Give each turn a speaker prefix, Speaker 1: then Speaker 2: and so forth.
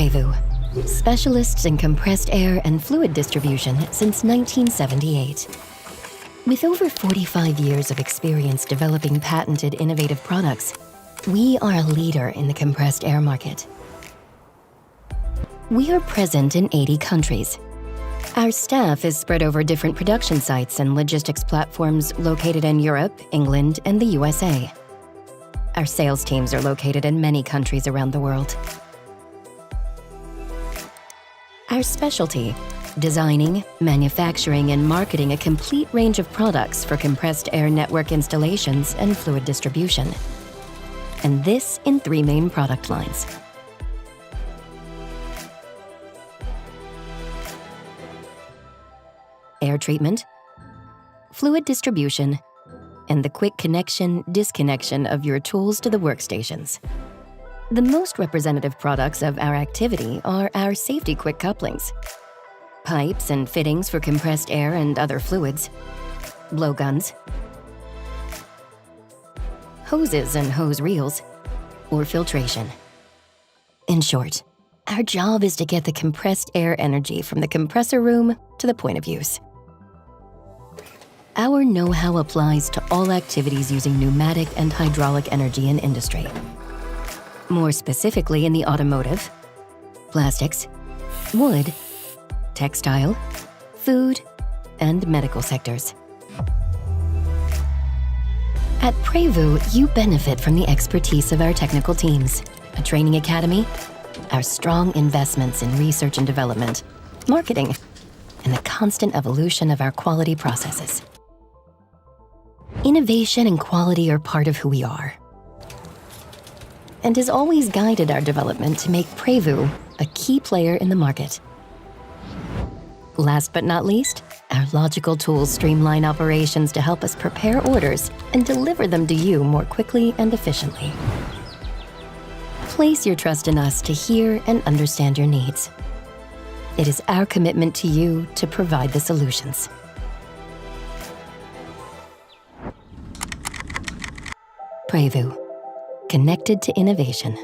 Speaker 1: Prevost, specialists in compressed air and fluid distribution since 1978. With over 45 years of experience developing patented innovative products, we are a leader in the compressed air market. We are present in 80 countries. Our staff is spread over different production sites and logistics platforms located in Europe, England, and the USA. Our sales teams are located in many countries around the world. Our specialty, designing, manufacturing, and marketing a complete range of products for compressed air network installations and fluid distribution. And this in 3 main product lines. Air treatment, fluid distribution, and the quick connection, disconnection of your tools to the workstations. The most representative products of our activity are our safety quick couplings, pipes and fittings for compressed air and other fluids, blowguns, hoses and hose reels, or filtration. In short, our job is to get the compressed air energy from the compressor room to the point of use. Our know-how applies to all activities using pneumatic and hydraulic energy in industry. More specifically in the automotive, plastics, wood, textile, food, and medical sectors. At Prevost, you benefit from the expertise of our technical teams, a training academy, our strong investments in research and development, marketing, and the constant evolution of our quality processes. Innovation and quality are part of who we are, and has always guided our development to make Prevost a key player in the market. Last but not least, our logical tools streamline operations to help us prepare orders and deliver them to you more quickly and efficiently. Place your trust in us to hear and understand your needs. It is our commitment to you to provide the solutions. Prevost, connected to innovation.